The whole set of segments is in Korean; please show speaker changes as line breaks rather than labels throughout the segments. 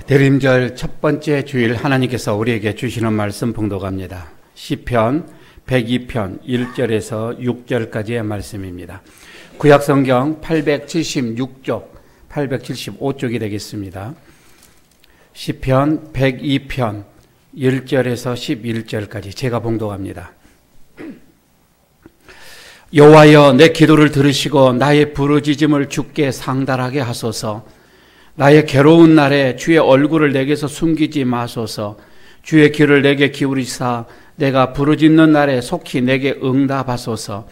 대림절 첫 번째 주일 하나님께서 우리에게 주시는 말씀 봉독합니다. 시편 102편 1절에서 6절까지의 말씀입니다. 구약성경 876쪽, 875쪽이 되겠습니다. 시편 102편 1절에서 11절까지 제가 봉독합니다. 여호와여, 내 기도를 들으시고 나의 부르짖음을 주께 상달하게 하소서. 나의 괴로운 날에 주의 얼굴을 내게서 숨기지 마소서. 주의 귀를 내게 기울이사 내가 부르짖는 날에 속히 내게 응답하소서.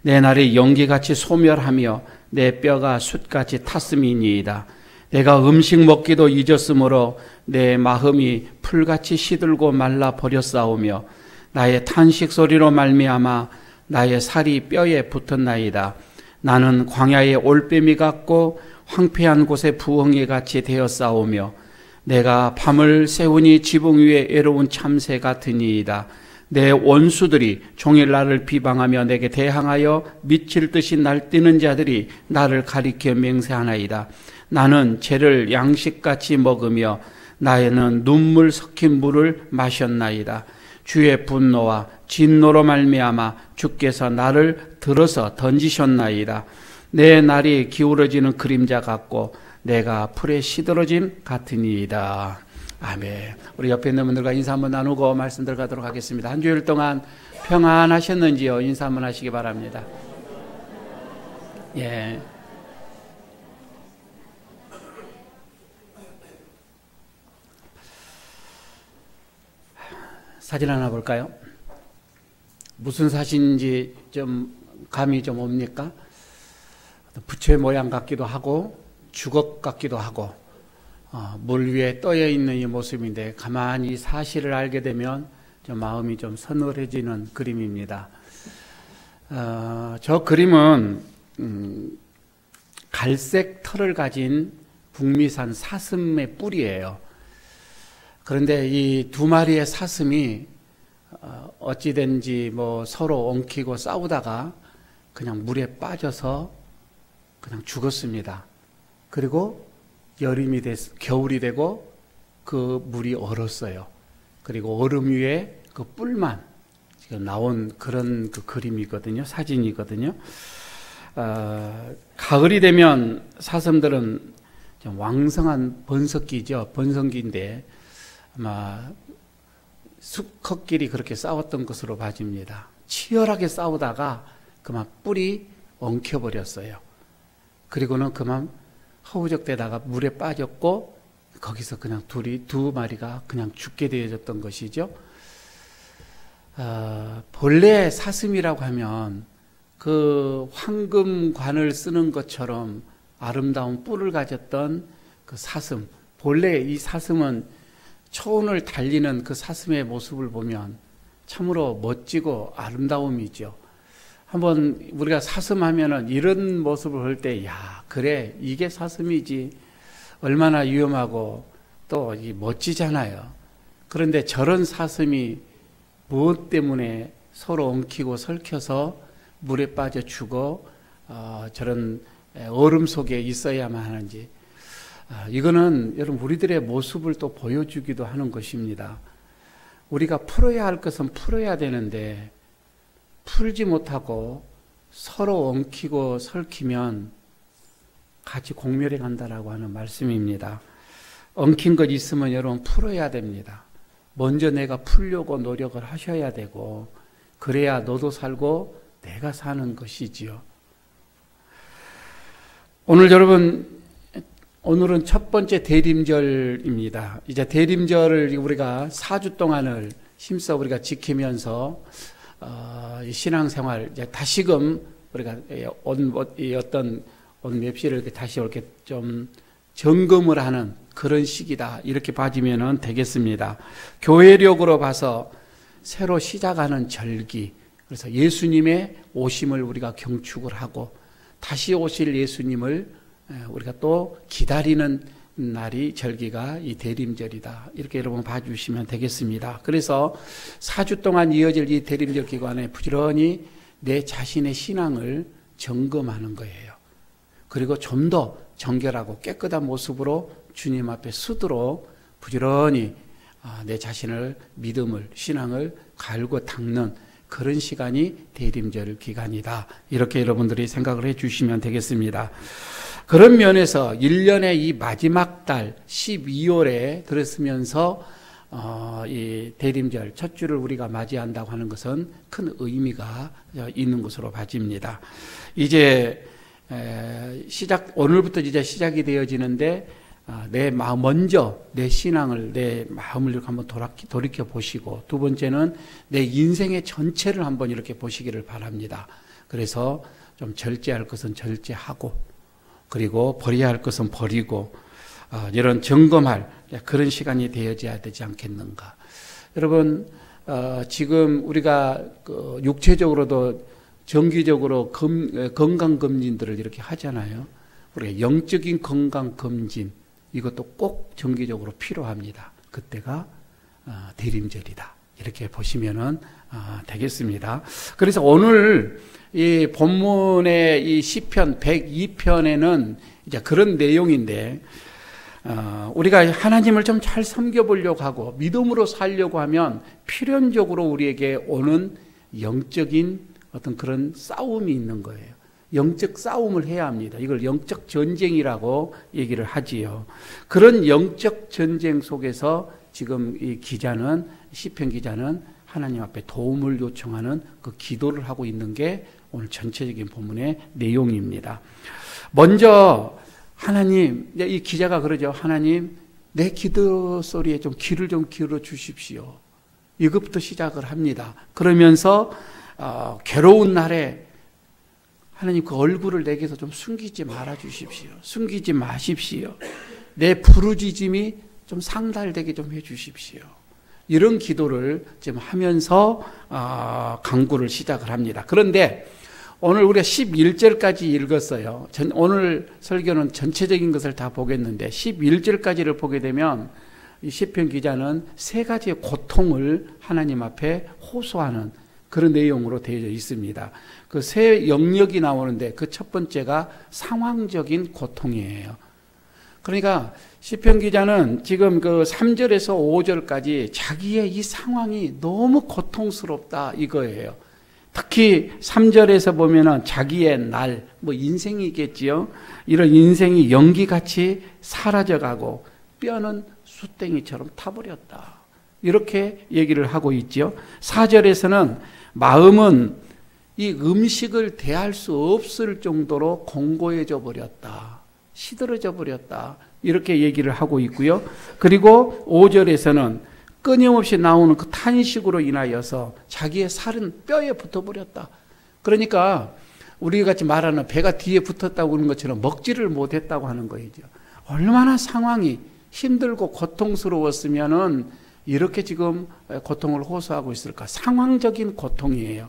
내 날이 연기같이 소멸하며 내 뼈가 숯같이 탔음이니이다. 내가 음식 먹기도 잊었으므로 내 마음이 풀같이 시들고 말라 버렸사오며 나의 탄식 소리로 말미암아 나의 살이 뼈에 붙었나이다. 나는 광야의 올빼미 같고 황폐한 곳에 부엉이 같이 되었사오며 내가 밤을 새우니 지붕 위에 애로운 참새 같으니이다. 내 원수들이 종일 나를 비방하며 내게 대항하여 미칠 듯이 날뛰는 자들이 나를 가리켜 맹세하나이다. 나는 죄를 양식같이 먹으며 나에는 눈물 섞인 물을 마셨나이다. 주의 분노와 진노로 말미암아 주께서 나를 들어서 던지셨나이다. 내 날이 기울어지는 그림자 같고 내가 풀에 시들어짐 같으니이다. 아멘. 우리 옆에 있는 분들과 인사 한번 나누고 말씀 들어가도록 하겠습니다. 한 주일 동안 평안하셨는지요? 인사 한번 하시기 바랍니다. 예. 사진 하나 볼까요? 무슨 사진인지 좀 감이 좀 옵니까? 부채 모양 같기도 하고 주걱 같기도 하고 물 위에 떠여 있는 이 모습인데 가만히 사실을 알게 되면 좀 마음이 좀 서늘해지는 그림입니다. 저 그림은 갈색 털을 가진 북미산 사슴의 뿔이에요. 그런데 이 두 마리의 사슴이 어찌된지 서로 엉키고 싸우다가 그냥 물에 빠져서 그냥 죽었습니다. 그리고 겨울이 되고 그 물이 얼었어요. 그리고 얼음 위에 그 뿔만 지금 나온 그런 그 그림이거든요. 사진이거든요. 가을이 되면 사슴들은 좀 왕성한 번석기죠. 번성기인데 아마 수컷끼리 그렇게 싸웠던 것으로 봐집니다. 치열하게 싸우다가 그만 뿔이 엉켜버렸어요. 그리고는 그만 허우적대다가 물에 빠졌고 거기서 그냥 두 마리가 그냥 죽게 되어졌던 것이죠. 본래 사슴이라고 하면 그 황금관을 쓰는 것처럼 아름다운 뿔을 가졌던 그 사슴, 본래 이 사슴은 초원을 달리는 그 사슴의 모습을 보면 참으로 멋지고 아름다움이죠. 한번 우리가 사슴 하면은 이런 모습을 볼 때, 야, 그래, 이게 사슴이지. 얼마나 위험하고 또 멋지잖아요. 그런데 저런 사슴이 무엇 때문에 서로 엉키고 설켜서 물에 빠져 죽어 저런 얼음 속에 있어야만 하는지. 이거는 여러분 우리들의 모습을 또 보여주기도 하는 것입니다. 우리가 풀어야 할 것은 풀어야 되는데 풀지 못하고 서로 엉키고 설키면 같이 공멸해 간다라고 하는 말씀입니다. 엉킨 것 있으면 여러분 풀어야 됩니다. 먼저 내가 풀려고 노력을 하셔야 되고 그래야 너도 살고 내가 사는 것이지요. 오늘은 첫 번째 대림절입니다. 이제 대림절을 우리가 4주 동안을 힘써 우리가 지키면서 신앙생활 이제 다시금 우리가 온 맵시를 다시 이렇게 좀 점검을 하는 그런 시기다 이렇게 봐지면 되겠습니다. 교회력으로 봐서 새로 시작하는 절기, 그래서 예수님의 오심을 우리가 경축을 하고 다시 오실 예수님을 우리가 또 기다리는 날이 절기가 이 대림절이다. 이렇게 여러분 봐주시면 되겠습니다. 그래서 4주 동안 이어질 이 대림절 기간에 부지런히 내 자신의 신앙을 점검하는 거예요. 그리고 좀 더 정결하고 깨끗한 모습으로 주님 앞에 서도록 부지런히 내 자신을, 믿음을, 신앙을 갈고 닦는 그런 시간이 대림절 기간이다. 이렇게 여러분들이 생각을 해 주시면 되겠습니다. 그런 면에서 1년의 이 마지막 달 12월에 들었으면서 이 대림절 첫 주를 우리가 맞이한다고 하는 것은 큰 의미가 있는 것으로 봐집니다. 이제 오늘부터 이제 시작이 되어지는데 내 마음 먼저 내 신앙을, 내 마음을 이렇게 한번 돌이켜 보시고, 두 번째는 내 인생의 전체를 한번 이렇게 보시기를 바랍니다. 그래서 좀 절제할 것은 절제하고, 그리고 버려야 할 것은 버리고, 이런 점검할 그런 시간이 되어져야 되지 않겠는가. 여러분, 지금 우리가 육체적으로도 정기적으로 건강검진들을 이렇게 하잖아요. 우리가 영적인 건강검진, 이것도 꼭 정기적으로 필요합니다. 그때가 대림절이다. 이렇게 보시면은 되겠습니다. 그래서 오늘 이 본문의 이 시편 102편에는 이제 그런 내용인데, 우리가 하나님을 좀 잘 섬겨보려고 하고 믿음으로 살려고 하면 필연적으로 우리에게 오는 영적인 어떤 그런 싸움이 있는 거예요. 영적 싸움을 해야 합니다. 이걸 영적 전쟁이라고 얘기를 하지요. 그런 영적 전쟁 속에서 지금 이 기자는, 시편 기자는 하나님 앞에 도움을 요청하는 그 기도를 하고 있는 게 오늘 전체적인 본문의 내용입니다. 먼저 하나님, 이 기자가 그러죠. 하나님, 내 기도 소리에 좀 귀를 좀 기울여 주십시오. 이것부터 시작을 합니다. 그러면서 괴로운 날에 하나님 그 얼굴을 내게서 좀 숨기지 말아 주십시오. 숨기지 마십시오. 내 부르짖음이 좀 상달되게 좀 해 주십시오. 이런 기도를 지금 하면서 강구를 시작을 합니다. 그런데 오늘 우리가 11절까지 읽었어요. 오늘 설교는 전체적인 것을 다 보겠는데 11절까지를 보게 되면 이 시편 기자는 세 가지의 고통을 하나님 앞에 호소하는 그런 내용으로 되어져 있습니다. 그 세 영역이 나오는데 그 첫 번째가 상황적인 고통이에요. 그러니까 시편 기자는 지금 그 3절에서 5절까지 자기의 이 상황이 너무 고통스럽다 이거예요. 특히 3절에서 보면은 자기의 날, 뭐 인생이겠지요. 이런 인생이 연기같이 사라져가고 뼈는 숫댕이처럼 타버렸다. 이렇게 얘기를 하고 있죠. 4절에서는 마음은 이 음식을 대할 수 없을 정도로 공고해져 버렸다. 시들어져 버렸다. 이렇게 얘기를 하고 있고요. 그리고 5절에서는 끊임없이 나오는 그 탄식으로 인하여서 자기의 살은 뼈에 붙어버렸다. 그러니까 우리 같이 말하는 배가 뒤에 붙었다고 그러는 것처럼 먹지를 못했다고 하는 거이죠. 얼마나 상황이 힘들고 고통스러웠으면은 이렇게 지금 고통을 호소하고 있을까? 상황적인 고통이에요.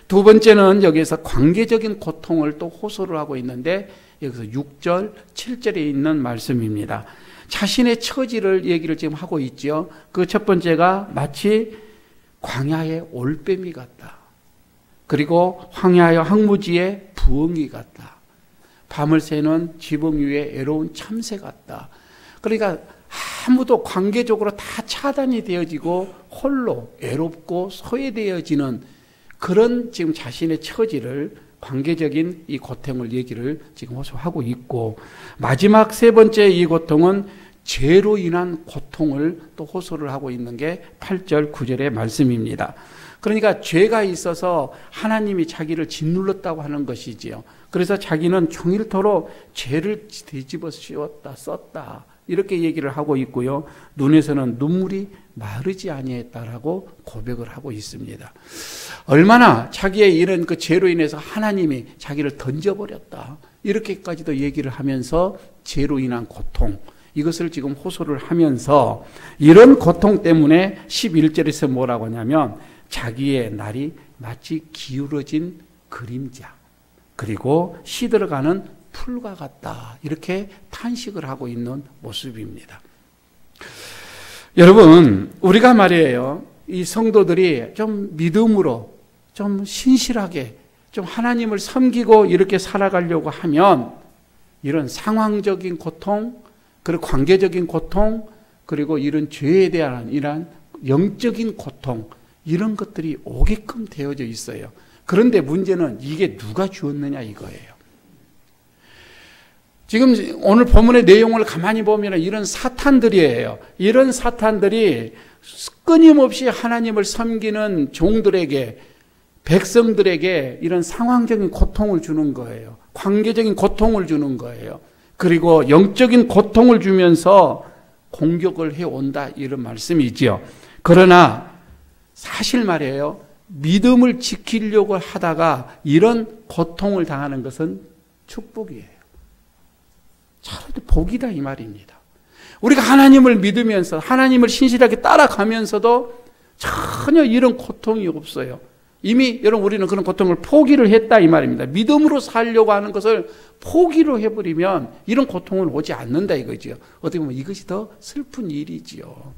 두 번째는 여기에서 관계적인 고통을 또 호소를 하고 있는데 여기서 6절, 7절에 있는 말씀입니다. 자신의 처지를 얘기를 지금 하고 있죠. 그 첫 번째가 마치 광야의 올빼미 같다. 그리고 황야의 황무지의 부엉이 같다. 밤을 새는 지붕 위에 애로운 참새 같다. 그러니까 아무도 관계적으로 다 차단이 되어지고 홀로 애롭고 소외되어지는 그런 지금 자신의 처지를 관계적인 이 고통을 얘기를 지금 호소하고 있고, 마지막 세 번째 이 고통은 죄로 인한 고통을 또 호소를 하고 있는 게 8절 9절의 말씀입니다. 그러니까 죄가 있어서 하나님이 자기를 짓눌렀다고 하는 것이지요. 그래서 자기는 종일토록 죄를 뒤집어 씌웠다 썼다 이렇게 얘기를 하고 있고요. 눈에서는 눈물이 마르지 아니했다라고 고백을 하고 있습니다. 얼마나 자기의 이런 그 죄로 인해서 하나님이 자기를 던져버렸다 이렇게까지도 얘기를 하면서 죄로 인한 고통, 이것을 지금 호소를 하면서 이런 고통 때문에 11절에서 뭐라고 하냐면 자기의 날이 마치 기울어진 그림자 그리고 시들어가는 풀과 같다 이렇게 탄식을 하고 있는 모습입니다. 여러분, 우리가 말이에요, 이 성도들이 좀 믿음으로 좀 신실하게 좀 하나님을 섬기고 이렇게 살아가려고 하면 이런 상황적인 고통, 그리고 관계적인 고통, 그리고 이런 죄에 대한 이러한 영적인 고통, 이런 것들이 오게끔 되어져 있어요. 그런데 문제는 이게 누가 주었느냐 이거예요. 지금 오늘 본문의 내용을 가만히 보면 이런 사탄들이에요. 이런 사탄들이 끊임없이 하나님을 섬기는 종들에게, 백성들에게 이런 상황적인 고통을 주는 거예요. 관계적인 고통을 주는 거예요. 그리고 영적인 고통을 주면서 공격을 해온다, 이런 말씀이지요. 그러나 사실 말이에요, 믿음을 지키려고 하다가 이런 고통을 당하는 것은 축복이에요. 차라리 복이다 이 말입니다. 우리가 하나님을 믿으면서 하나님을 신실하게 따라가면서도 전혀 이런 고통이 없어요. 이미 여러분 우리는 그런 고통을 포기를 했다 이 말입니다. 믿음으로 살려고 하는 것을 포기로 해버리면 이런 고통은 오지 않는다 이거지요. 어떻게 보면 이것이 더 슬픈 일이지요.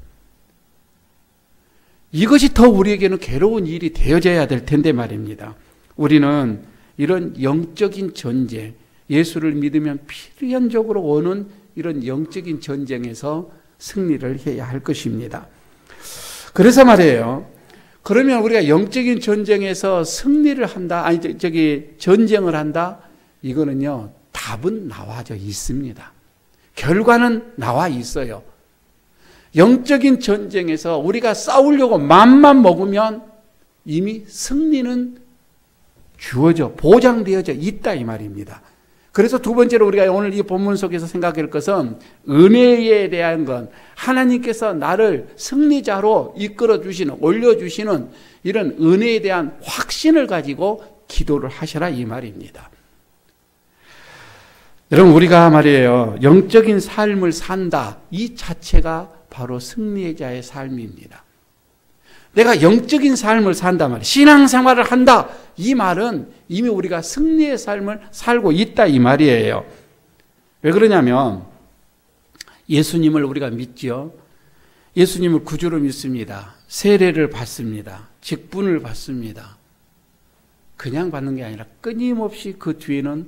이것이 더 우리에게는 괴로운 일이 되어져야 될 텐데 말입니다. 우리는 이런 영적인 전쟁, 예수를 믿으면 필연적으로 오는 이런 영적인 전쟁에서 승리를 해야 할 것입니다. 그래서 말이에요. 그러면 우리가 영적인 전쟁에서 승리를 한다, 전쟁을 한다? 이거는요, 답은 나와져 있습니다. 결과는 나와 있어요. 영적인 전쟁에서 우리가 싸우려고 맘만 먹으면 이미 승리는 주어져, 보장되어져 있다 이 말입니다. 그래서 두 번째로 우리가 오늘 이 본문 속에서 생각할 것은 은혜에 대한 건, 하나님께서 나를 승리자로 이끌어 주시는, 올려주시는 이런 은혜에 대한 확신을 가지고 기도를 하셔라 이 말입니다. 여러분 우리가 말이에요, 영적인 삶을 산다, 이 자체가 바로 승리자의 삶입니다. 내가 영적인 삶을 산다 말이에요. 신앙생활을 한다, 이 말은 이미 우리가 승리의 삶을 살고 있다 이 말이에요. 왜 그러냐면 예수님을 우리가 믿죠. 예수님을 구주로 믿습니다. 세례를 받습니다. 직분을 받습니다. 그냥 받는 게 아니라 끊임없이 그 뒤에는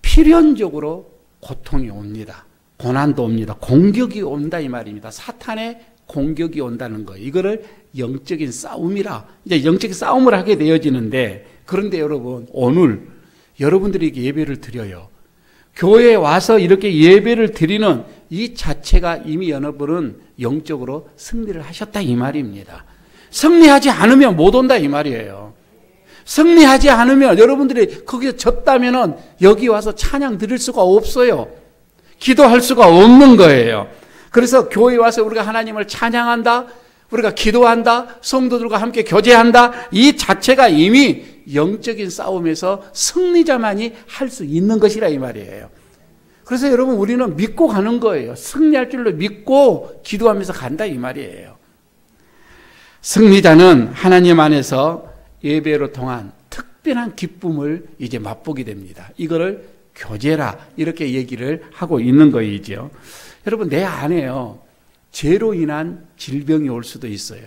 필연적으로 고통이 옵니다. 고난도 옵니다. 공격이 온다 이 말입니다. 사탄의 공격이 온다는 거예요. 이거를 영적인 싸움이라, 이제 영적인 싸움을 하게 되어지는데, 그런데 여러분 오늘 여러분들이 예배를 드려요. 교회에 와서 이렇게 예배를 드리는 이 자체가 이미 여러분은 영적으로 승리를 하셨다 이 말입니다. 승리하지 않으면 못 온다 이 말이에요. 승리하지 않으면, 여러분들이 거기서 졌다면은 여기 와서 찬양 드릴 수가 없어요. 기도할 수가 없는 거예요. 그래서 교회에 와서 우리가 하나님을 찬양한다, 우리가 기도한다, 성도들과 함께 교제한다, 이 자체가 이미 영적인 싸움에서 승리자만이 할 수 있는 것이라 이 말이에요. 그래서 여러분 우리는 믿고 가는 거예요. 승리할 줄로 믿고 기도하면서 간다 이 말이에요. 승리자는 하나님 안에서 예배로 통한 특별한 기쁨을 이제 맛보게 됩니다. 이거를 교제라 이렇게 얘기를 하고 있는 거이죠. 여러분 내 안에요, 죄로 인한 질병이 올 수도 있어요.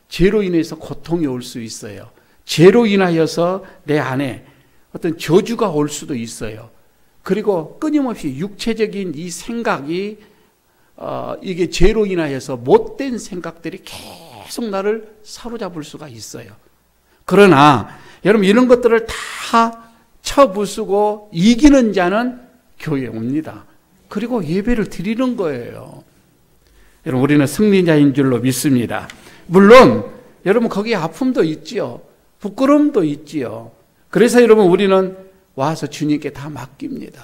죄로 인해서 고통이 올 수 있어요. 죄로 인하여서 내 안에 어떤 저주가 올 수도 있어요. 그리고 끊임없이 육체적인 이 생각이 이게 죄로 인하여서 못된 생각들이 계속 나를 사로잡을 수가 있어요. 그러나 여러분 이런 것들을 다 쳐부수고 이기는 자는 교회에 옵니다. 그리고 예배를 드리는 거예요. 여러분 우리는 승리자인 줄로 믿습니다. 물론 여러분 거기에 아픔도 있지요. 부끄러움도 있지요. 그래서 여러분 우리는 와서 주님께 다 맡깁니다.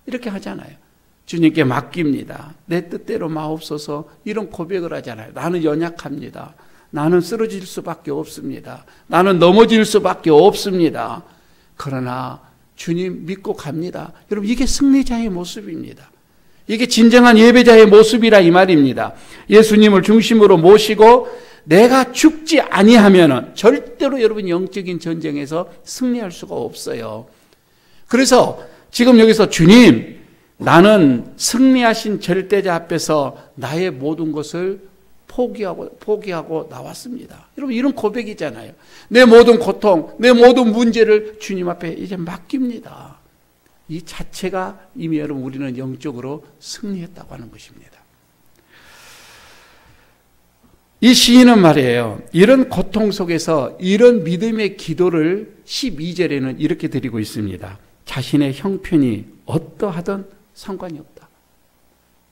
이렇게 하잖아요. 주님께 맡깁니다. 내 뜻대로 마옵소서, 이런 고백을 하잖아요. 나는 연약합니다. 나는 쓰러질 수밖에 없습니다. 나는 넘어질 수밖에 없습니다. 그러나 주님 믿고 갑니다. 여러분 이게 승리자의 모습입니다. 이게 진정한 예배자의 모습이라 이 말입니다. 예수님을 중심으로 모시고 내가 죽지 아니하면은 절대로 여러분 영적인 전쟁에서 승리할 수가 없어요. 그래서 지금 여기서 주님, 나는 승리하신 절대자 앞에서 나의 모든 것을 포기하고 나왔습니다. 여러분 이런 고백이잖아요. 내 모든 고통, 내 모든 문제를 주님 앞에 이제 맡깁니다. 이 자체가 이미 여러분 우리는 영적으로 승리했다고 하는 것입니다. 이 시인은 말이에요. 이런 고통 속에서 이런 믿음의 기도를 12절에는 이렇게 드리고 있습니다. 자신의 형편이 어떠하든 상관이 없다.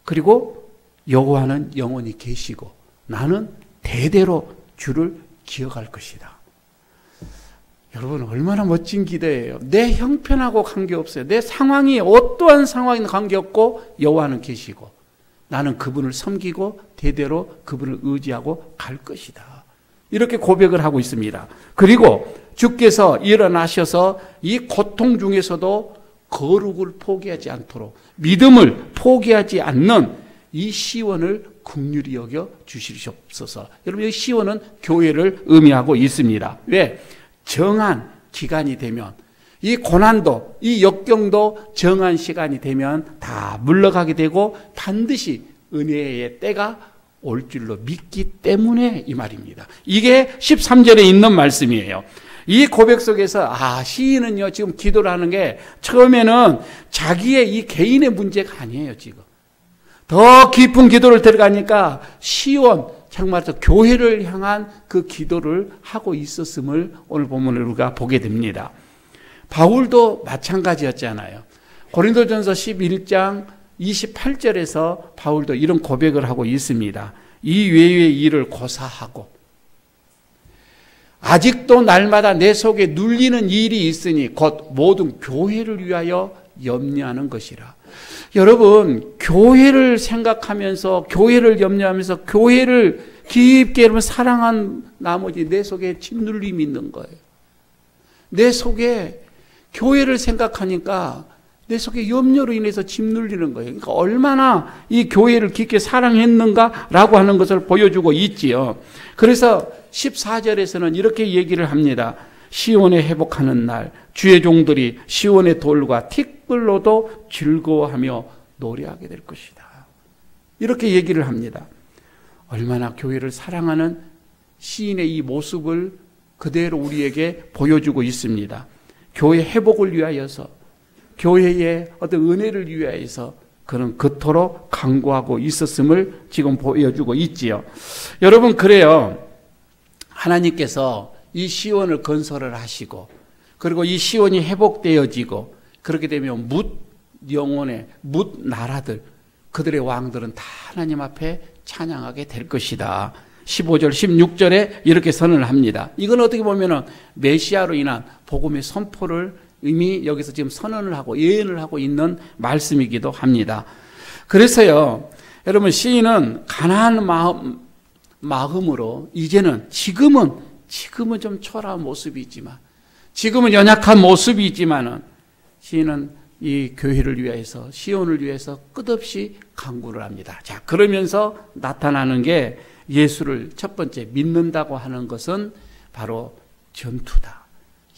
그리고 여호와는 영원히 계시고 나는 대대로 주를 기억할 것이다. 여러분 얼마나 멋진 기도예요. 내 형편하고 관계없어요. 내 상황이 어떠한 상황이든 관계없고 여호와는 계시고 나는 그분을 섬기고 대대로 그분을 의지하고 갈 것이다. 이렇게 고백을 하고 있습니다. 그리고 주께서 일어나셔서 이 고통 중에서도 거룩을 포기하지 않도록 믿음을 포기하지 않는 이 시원을 긍휼히 여겨 주시옵소서. 여러분 이 시원은 교회를 의미하고 있습니다. 왜? 정한 기간이 되면 이 고난도 이 역경도 정한 시간이 되면 다 물러가게 되고 반드시 은혜의 때가 올 줄로 믿기 때문에 이 말입니다. 이게 13절에 있는 말씀이에요. 이 고백 속에서 시인은요 지금 기도를 하는 게 처음에는 자기의 이 개인의 문제가 아니에요. 지금 더 깊은 기도를 들어가니까 시온 정말 교회를 향한 그 기도를 하고 있었음을 오늘 본문을 우리가 보게 됩니다. 바울도 마찬가지였잖아요. 고린도전서 11장 28절에서 바울도 이런 고백을 하고 있습니다. 이 외의 일을 고사하고 아직도 날마다 내 속에 눌리는 일이 있으니 곧 모든 교회를 위하여 염려하는 것이라. 여러분 교회를 생각하면서 교회를 염려하면서 교회를 깊게 여러분 사랑한 나머지 내 속에 짓눌림이 있는 거예요. 내 속에 교회를 생각하니까 내 속에 염려로 인해서 짓눌리는 거예요. 그러니까 얼마나 이 교회를 깊게 사랑했는가라고 하는 것을 보여주고 있지요. 그래서 14절에서는 이렇게 얘기를 합니다. 시온에 회복하는 날 주의 종들이 시온의 돌과 틱불로도 즐거워하며 노래하게 될 것이다. 이렇게 얘기를 합니다. 얼마나 교회를 사랑하는 시인의 이 모습을 그대로 우리에게 보여주고 있습니다. 교회 회복을 위하여서 교회의 어떤 은혜를 위하여서 그는 그토록 간구하고 있었음을 지금 보여주고 있지요. 여러분 그래요. 하나님께서 이 시온을 건설을 하시고 그리고 이 시온이 회복되어지고 그렇게 되면 뭇 영혼의 뭇 나라들 그들의 왕들은 다 하나님 앞에 찬양하게 될 것이다. 15절 16절에 이렇게 선언을 합니다. 이건 어떻게 보면 메시아로 인한 복음의 선포를 이미 여기서 지금 선언을 하고 예언을 하고 있는 말씀이기도 합니다. 그래서요 여러분 시인은 가난한 마음으로 이제는 지금은 좀 초라한 모습이 있지만 지금은 연약한 모습이 있지만은 시인은 이 교회를 위해서 시온을 위해서 끝없이 간구를 합니다. 자 그러면서 나타나는 게 예수를 첫 번째 믿는다고 하는 것은 바로 전투다.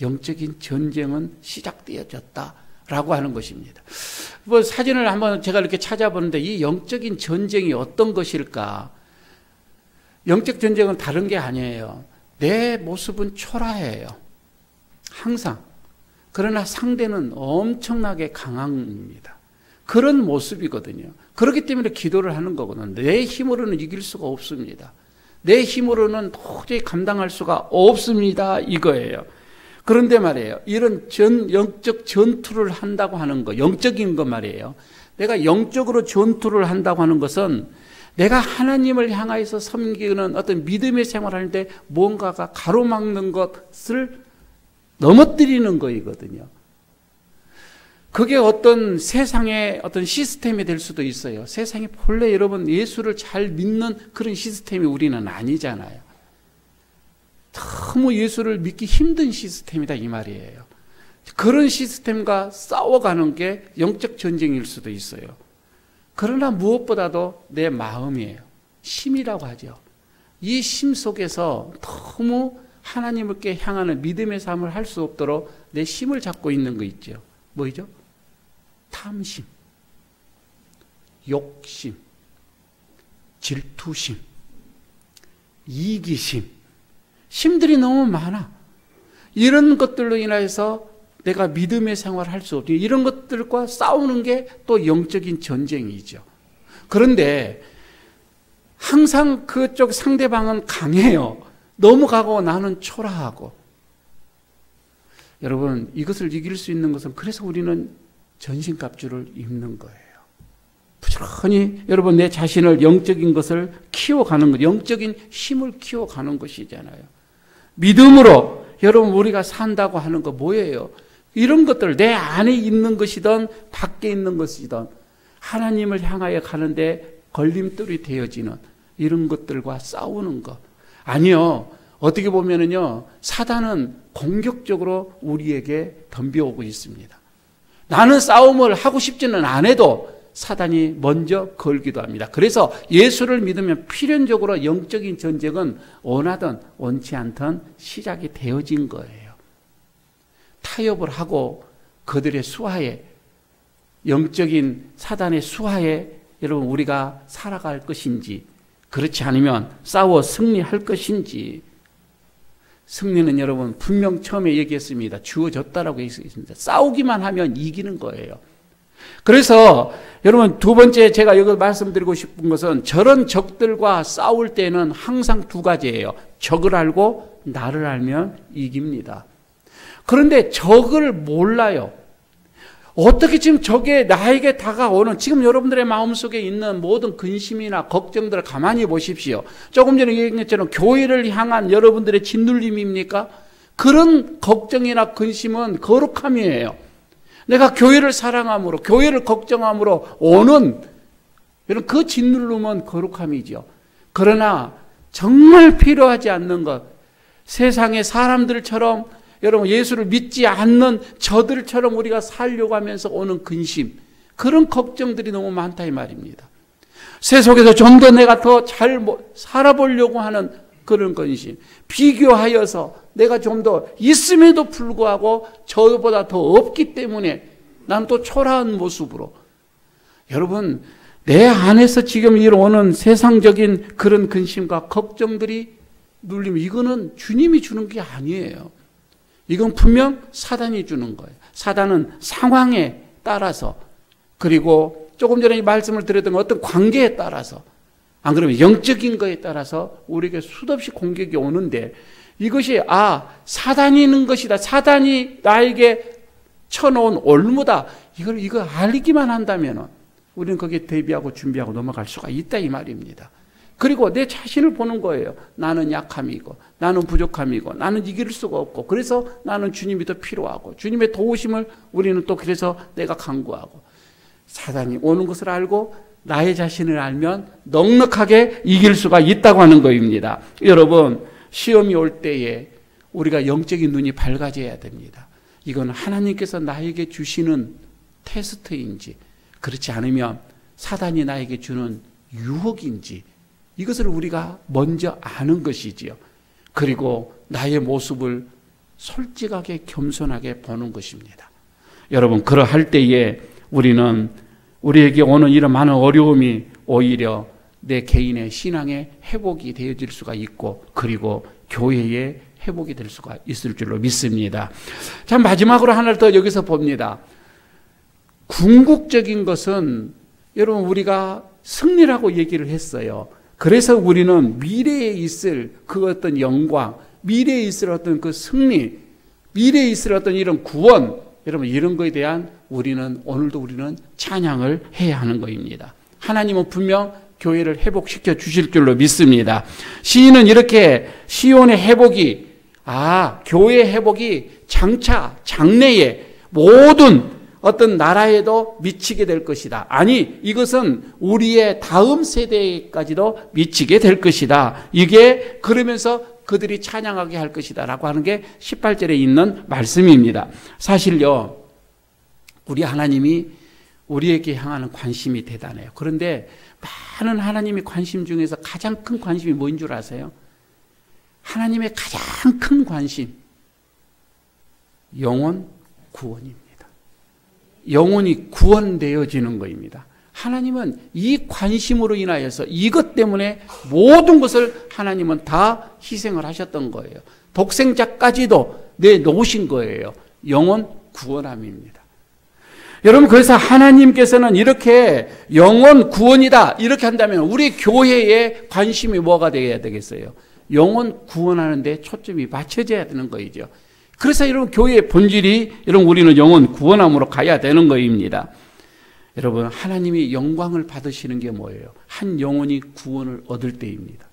영적인 전쟁은 시작되어졌다라고 하는 것입니다. 뭐 사진을 한번 제가 이렇게 찾아보는데 이 영적인 전쟁이 어떤 것일까? 영적 전쟁은 다른 게 아니에요. 내 모습은 초라해요. 항상. 그러나 상대는 엄청나게 강합니다. 그런 모습이거든요. 그렇기 때문에 기도를 하는 거거든요. 내 힘으로는 이길 수가 없습니다. 내 힘으로는 도저히 감당할 수가 없습니다. 이거예요. 그런데 말이에요. 이런 영적 전투를 한다고 하는 거, 영적인 거 말이에요. 내가 영적으로 전투를 한다고 하는 것은 내가 하나님을 향하여서 섬기는 어떤 믿음의 생활하는데 뭔가가 가로막는 것을 넘어뜨리는 거이거든요. 그게 어떤 세상의 어떤 시스템이 될 수도 있어요. 세상이 본래 여러분 예수를 잘 믿는 그런 시스템이 우리는 아니잖아요. 너무 예수를 믿기 힘든 시스템이다 이 말이에요. 그런 시스템과 싸워가는 게 영적 전쟁일 수도 있어요. 그러나 무엇보다도 내 마음이에요. 심이라고 하죠. 이 심 속에서 너무 하나님께 향하는 믿음의 삶을 할 수 없도록 내 심을 잡고 있는 거 있죠. 뭐죠? 탐심, 욕심, 질투심, 이기심, 심들이 너무 많아. 이런 것들로 인해서 내가 믿음의 생활을 할 수 없죠. 이런 것들과 싸우는 게 또 영적인 전쟁이죠. 그런데 항상 그쪽 상대방은 강해요. 넘어가고 나는 초라하고. 여러분, 이것을 이길 수 있는 것은 그래서 우리는 전신갑주를 입는 거예요. 부지런히 여러분 내 자신을 영적인 것을 키워가는 것, 영적인 힘을 키워가는 것이잖아요. 믿음으로 여러분 우리가 산다고 하는 거 뭐예요? 이런 것들 내 안에 있는 것이든 밖에 있는 것이든 하나님을 향하여 가는데 걸림돌이 되어지는 이런 것들과 싸우는 것. 아니요. 어떻게 보면은요, 사단은 공격적으로 우리에게 덤벼오고 있습니다. 나는 싸움을 하고 싶지는 않아도 사단이 먼저 걸기도 합니다. 그래서 예수를 믿으면 필연적으로 영적인 전쟁은 원하든 원치 않든 시작이 되어진 거예요. 타협을 하고 그들의 수하에, 영적인 사단의 수하에 여러분 우리가 살아갈 것인지, 그렇지 않으면 싸워 승리할 것인지. 승리는 여러분 분명 처음에 얘기했습니다. 주어졌다라고 얘기했습니다. 싸우기만 하면 이기는 거예요. 그래서 여러분 두 번째 제가 여기 말씀드리고 싶은 것은 저런 적들과 싸울 때는 항상 두 가지예요. 적을 알고 나를 알면 이깁니다. 그런데 적을 몰라요. 어떻게 지금 적에 나에게 다가오는 지금 여러분들의 마음속에 있는 모든 근심이나 걱정들을 가만히 보십시오. 조금 전에 얘기한 것처럼 교회를 향한 여러분들의 짓눌림입니까? 그런 걱정이나 근심은 거룩함이에요. 내가 교회를 사랑함으로, 교회를 걱정함으로 오는 그 짓누름은 거룩함이죠. 그러나 정말 필요하지 않는 것, 세상의 사람들처럼 여러분 예수를 믿지 않는 저들처럼 우리가 살려고 하면서 오는 근심, 그런 걱정들이 너무 많다 이 말입니다. 세속에서 좀 더 내가 더 잘 살아보려고 하는 그런 근심, 비교하여서 내가 좀 더 있음에도 불구하고 저보다 더 없기 때문에 난 또 초라한 모습으로. 여러분 내 안에서 지금 일어오는 세상적인 그런 근심과 걱정들이 눌리면 이거는 주님이 주는 게 아니에요. 이건 분명 사단이 주는 거예요. 사단은 상황에 따라서, 그리고 조금 전에 말씀을 드렸던 어떤 관계에 따라서, 안 그러면 영적인 거에 따라서 우리에게 수없이 공격이 오는데, 이것이 사단이 있는 것이다, 사단이 나에게 쳐놓은 올무다, 이걸 알기만 한다면 우리는 거기에 대비하고 준비하고 넘어갈 수가 있다 이 말입니다. 그리고 내 자신을 보는 거예요. 나는 약함이고, 나는 부족함이고, 나는 이길 수가 없고, 그래서 나는 주님이 더 필요하고, 주님의 도우심을 우리는 또 그래서 내가 간구하고. 사단이 오는 것을 알고 나의 자신을 알면 넉넉하게 이길 수가 있다고 하는 것입니다. 여러분, 시험이 올 때에 우리가 영적인 눈이 밝아져야 됩니다. 이건 하나님께서 나에게 주시는 테스트인지, 그렇지 않으면 사단이 나에게 주는 유혹인지, 이것을 우리가 먼저 아는 것이지요. 그리고 나의 모습을 솔직하게 겸손하게 보는 것입니다. 여러분, 그러할 때에 우리에게 오는 이런 많은 어려움이 오히려 내 개인의 신앙의 회복이 되어질 수가 있고, 그리고 교회의 회복이 될 수가 있을 줄로 믿습니다. 자, 마지막으로 하나를 더 여기서 봅니다. 궁극적인 것은 여러분 우리가 승리라고 얘기를 했어요. 그래서 우리는 미래에 있을 그 어떤 영광, 미래에 있을 어떤 그 승리, 미래에 있을 어떤 이런 구원, 여러분 이런 거에 대한 오늘도 우리는 찬양을 해야 하는 것입니다. 하나님은 분명 교회를 회복시켜 주실 줄로 믿습니다. 시인은 이렇게 시온의 회복이, 교회의 회복이 장차 장래에 모든 어떤 나라에도 미치게 될 것이다. 아니, 이것은 우리의 다음 세대까지도 미치게 될 것이다. 이게 그러면서 그들이 찬양하게 할 것이다 라고 하는 게 18절에 있는 말씀입니다. 사실요, 우리 하나님이 우리에게 향하는 관심이 대단해요. 그런데 많은 하나님의 관심 중에서 가장 큰 관심이 뭐인 줄 아세요? 하나님의 가장 큰 관심, 영혼 구원입니다. 영혼이 구원되어지는 것입니다. 하나님은 이 관심으로 인하여서 이것 때문에 모든 것을 하나님은 다 희생을 하셨던 거예요. 독생자까지도 내놓으신 거예요. 영혼 구원함입니다. 여러분, 그래서 하나님께서는 이렇게 영혼 구원이다 이렇게 한다면 우리 교회에 관심이 뭐가 되어야 되겠어요? 영혼 구원하는 데 초점이 맞춰져야 되는 거이죠. 그래서 여러분, 교회의 본질이 여러분, 우리는 영혼 구원함으로 가야 되는 거입니다. 여러분, 하나님이 영광을 받으시는 게 뭐예요? 한 영혼이 구원을 얻을 때입니다.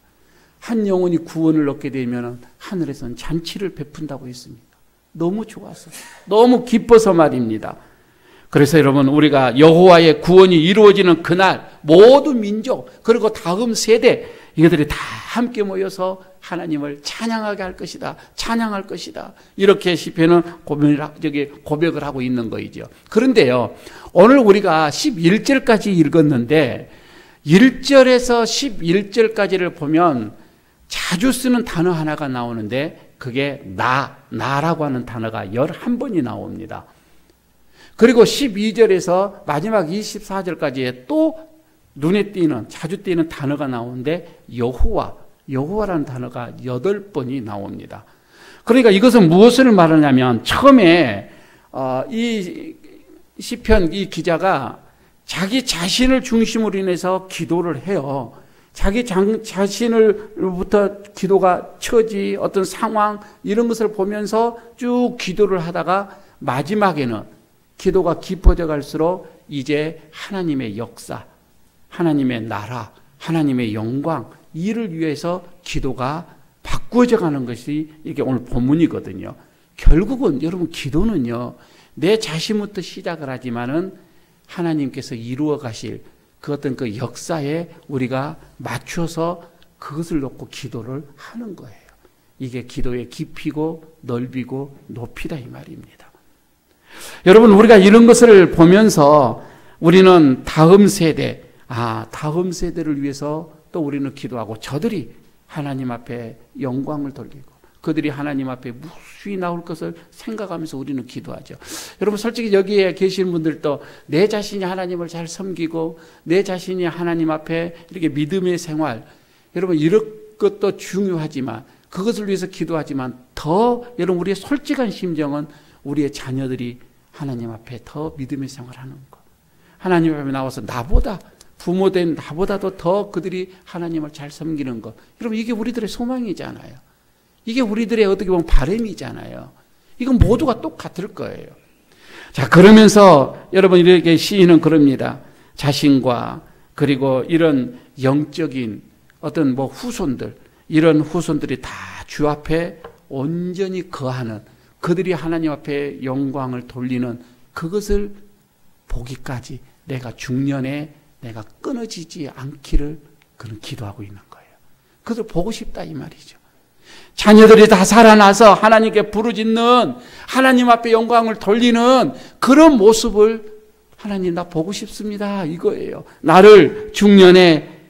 한 영혼이 구원을 얻게 되면 하늘에서는 잔치를 베푼다고 했습니다. 너무 좋아서, 너무 기뻐서 말입니다. 그래서 여러분, 우리가 여호와의 구원이 이루어지는 그날 모든 민족 그리고 다음 세대 이것들이 다 함께 모여서 하나님을 찬양하게 할 것이다. 찬양할 것이다. 이렇게 시편은 고백을 하고 있는 거이죠. 그런데요, 오늘 우리가 11절까지 읽었는데 1절에서 11절까지를 보면 자주 쓰는 단어 하나가 나오는데 그게 나라고 하는 단어가 11번이 나옵니다. 그리고 12절에서 마지막 24절까지에 또 눈에 띄는, 자주 띄는 단어가 나오는데 여호와라는 단어가 8번이 나옵니다. 그러니까 이것은 무엇을 말하냐면 처음에 이 시편 이 기자가 자기 자신을 중심으로 인해서 기도를 해요. 자기 자신을부터 기도가 처지, 어떤 상황 이런 것을 보면서 쭉 기도를 하다가 마지막에는 기도가 깊어져 갈수록 이제 하나님의 역사, 하나님의 나라, 하나님의 영광 이를 위해서 기도가 바꾸어져 가는 것이 이게 오늘 본문이거든요. 결국은 여러분, 기도는요, 내 자신부터 시작을 하지만은 하나님께서 이루어 가실 그 어떤 그 역사에 우리가 맞춰서 그것을 놓고 기도를 하는 거예요. 이게 기도의 깊이고 넓이고 높이다 이 말입니다. 여러분, 우리가 이런 것을 보면서 우리는 다음 세대를 위해서 또 우리는 기도하고 저들이 하나님 앞에 영광을 돌리고 그들이 하나님 앞에 무수히 나올 것을 생각하면서 우리는 기도하죠. 여러분, 솔직히 여기에 계신 분들도 내 자신이 하나님을 잘 섬기고 내 자신이 하나님 앞에 이렇게 믿음의 생활, 여러분 이런 것도 중요하지만 그것을 위해서 기도하지만 더 여러분 우리의 솔직한 심정은 우리의 자녀들이 하나님 앞에 더 믿음의 생활하는 것, 하나님 앞에 나와서 나보다 부모된 나보다도 더 그들이 하나님을 잘 섬기는 것, 여러분 이게 우리들의 소망이잖아요. 이게 우리들의 어떻게 보면 바람이잖아요. 이건 모두가 똑같을 거예요. 자, 그러면서 여러분 이렇게 시인은 그럽니다. 자신과 그리고 이런 영적인 어떤 후손들, 이런 후손들이 다 주 앞에 온전히 거하는, 그들이 하나님 앞에 영광을 돌리는 그것을 보기까지 내가 중년에 내가 끊어지지 않기를 그는 기도하고 있는 거예요. 그것을 보고 싶다 이 말이죠. 자녀들이 다 살아나서 하나님께 부르짖는, 하나님 앞에 영광을 돌리는 그런 모습을 하나님 나 보고 싶습니다 이거예요. 나를 중년에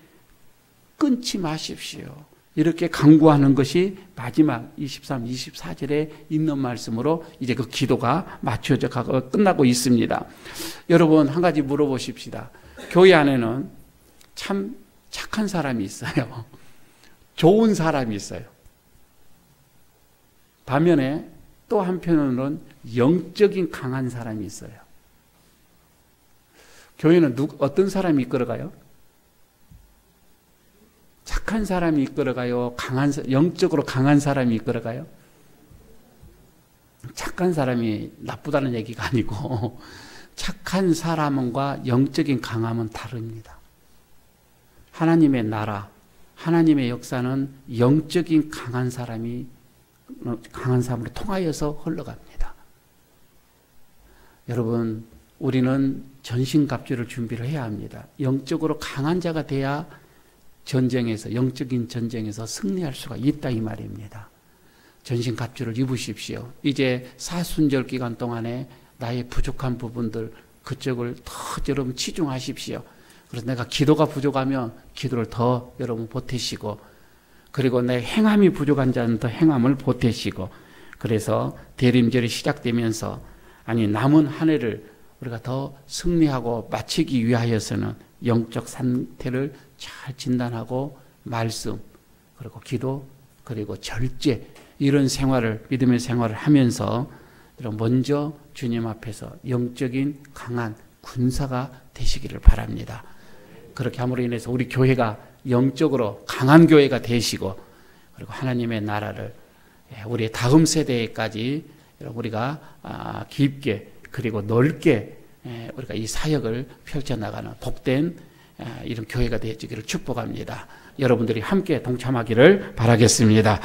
끊지 마십시오. 이렇게 간구하는 것이 마지막 23, 24절에 있는 말씀으로 이제 그 기도가 맞춰져 가고 끝나고 있습니다. 여러분, 한 가지 물어보십시다. 교회 안에는 참 착한 사람이 있어요. 좋은 사람이 있어요. 반면에 또 한편으로는 영적인 강한 사람이 있어요. 교회는 어떤 사람이 이끌어가요? 착한 사람이 이끌어가요? 영적으로 강한 사람이 이끌어가요? 착한 사람이 나쁘다는 얘기가 아니고 착한 사람과 영적인 강함은 다릅니다. 하나님의 나라, 하나님의 역사는 영적인 강한 사람으로 통하여서 흘러갑니다. 여러분, 우리는 전신갑주를 준비를 해야 합니다. 영적으로 강한 자가 돼야 영적인 전쟁에서 승리할 수가 있다 이 말입니다. 전신갑주를 입으십시오. 이제 사순절 기간 동안에 나의 부족한 부분들 그쪽을 더 여러분 치중하십시오. 그래서 내가 기도가 부족하면 기도를 더 여러분 보태시고, 그리고 내 행함이 부족한 자는 더 행함을 보태시고, 그래서 대림절이 시작되면서 남은 한 해를 우리가 더 승리하고 마치기 위하여서는 영적 상태를 잘 진단하고 말씀, 그리고 기도, 그리고 절제 이런 생활을, 믿음의 생활을 하면서 먼저 주님 앞에서 영적인 강한 군사가 되시기를 바랍니다. 그렇게 함으로 인해서 우리 교회가 영적으로 강한 교회가 되시고, 그리고 하나님의 나라를 우리의 다음 세대까지 우리가 깊게 그리고 넓게 우리가 이 사역을 펼쳐나가는 복된 이런 교회가 되시기를 축복합니다. 여러분들이 함께 동참하기를 바라겠습니다.